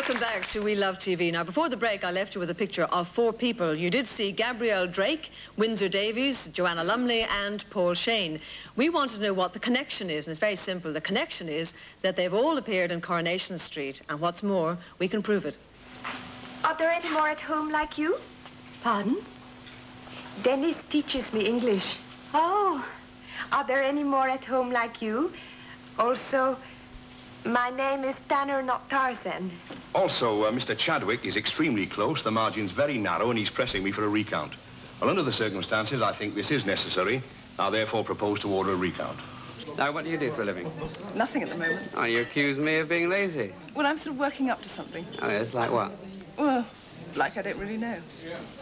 welcome back to We Love TV. Now, before the break, I left you with a picture of 4 people. You did see Gabrielle Drake, Windsor Davies, Joanna Lumley, and Paul Shane. We want to know what the connection is, and it's very simple. The connection is that they've all appeared in Coronation Street, and what's more, we can prove it. Are there any more at home like you? Pardon? Dennis teaches me English. Oh, are there any more at home like you? Also, my name is Tanner, not Tarzan. Also, Mr. Chadwick is extremely close. The margin's very narrow, and he's pressing me for a recount. Well, under the circumstances, I think this is necessary. I therefore propose to order a recount. Now, what do you do for a living? Nothing at the moment. Oh, you accuse me of being lazy. Well, I'm sort of working up to something. Oh, yes, like what? Well, like I don't really know.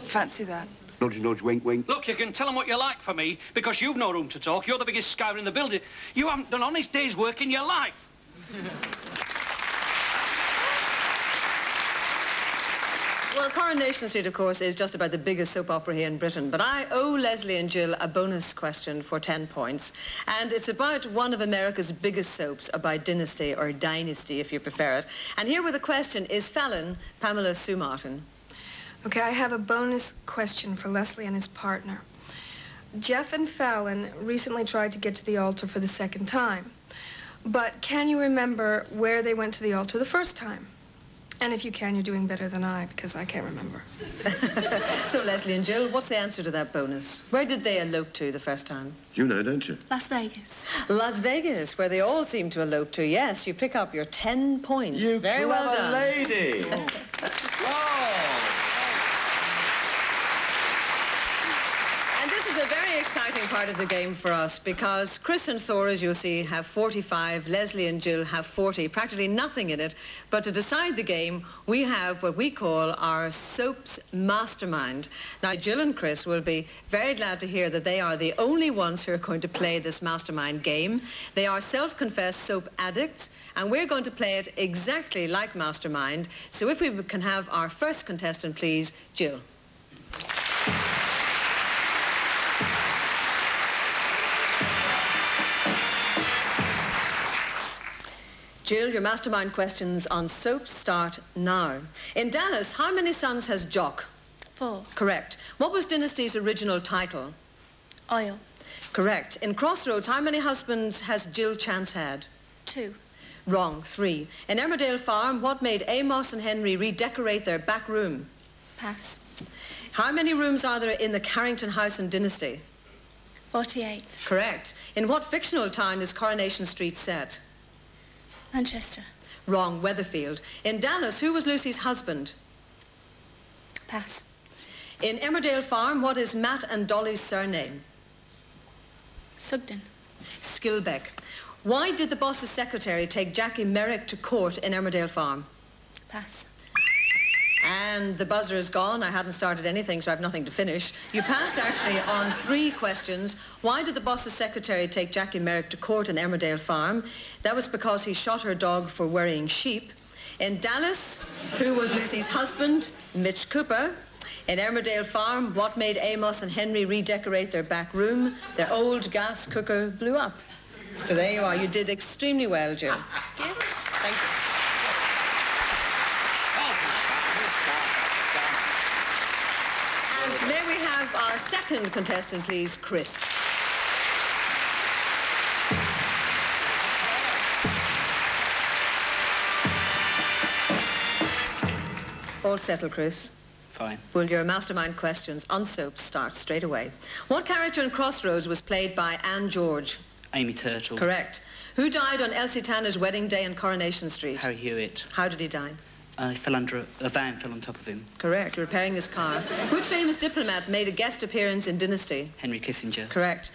Fancy that. Nudge, nudge, wink, wink. Look, you can tell them what you like for me, because you've no room to talk. You're the biggest scour in the building. You haven't done an honest day's work in your life. Well, Coronation Street, of course, is just about the biggest soap opera here in Britain. But I owe Leslie and Jill a bonus question for 10 points. And it's about one of America's biggest soaps, about Dynasty, or Dynasty, if you prefer it. And here with the question, is Fallon Pamela Sue Martin? Okay, I have a bonus question for Leslie and his partner. Jeff and Fallon recently tried to get to the altar for the 2nd time. But can you remember where they went to the altar the 1st time? And if you can, you're doing better than I, because I can't remember. So, Leslie and Jill, what's the answer to that bonus? Where did they elope to the 1st time? You know, don't you? Las Vegas. Las Vegas, where they all seem to elope to. Yes, you pick up your 10 points. You Very well done. lady. And this is a very exciting part of the game for us, because Chris and Thor, as you'll see, have 45, Leslie and Jill have 40, practically nothing in it. But to decide the game, we have what we call our Soaps Mastermind. Now, Jill and Chris will be very glad to hear that they are the only ones who are going to play this mastermind game. They are self-confessed soap addicts, and we're going to play it exactly like Mastermind. So if we can have our first contestant, please, Jill. Jill, your mastermind questions on soaps start now. In Dallas, how many sons has Jock? 4. Correct. What was Dynasty's original title? Oil. Correct. In Crossroads, how many husbands has Jill Chance had? 2. Wrong. 3. In Emmerdale Farm, what made Amos and Henry redecorate their back room? Pass. How many rooms are there in the Carrington house in Dynasty? 48. Correct. In what fictional town is Coronation Street set? Manchester. Wrong. Weatherfield. In Dallas, who was Lucy's husband? Pass. In Emmerdale Farm, what is Matt and Dolly's surname? Sugden. Skilbeck. Why did the boss's secretary take Jackie Merrick to court in Emmerdale Farm? Pass. And the buzzer is gone. I hadn't started anything, so I have nothing to finish. You passed, actually, on 3 questions. Why did the boss's secretary take Jackie Merrick to court in Emmerdale Farm? That was because he shot her dog for worrying sheep. In Dallas, who was Lucy's husband? Mitch Cooper. In Emmerdale Farm, what made Amos and Henry redecorate their back room? Their old gas cooker blew up. So there you are. You did extremely well, Jill. Thank you. And may we have our second contestant, please, Chris. All settled, Chris? Fine. Well, your mastermind questions on soaps start straight away. What character in Crossroads was played by Anne George? Amy Turtle. Correct. Who died on Elsie Tanner's wedding day in Coronation Street? Harry Hewitt. How did he die? He fell under a van, fell on top of him. Correct. Repairing his car. Which famous diplomat made a guest appearance in Dynasty? Henry Kissinger. Correct.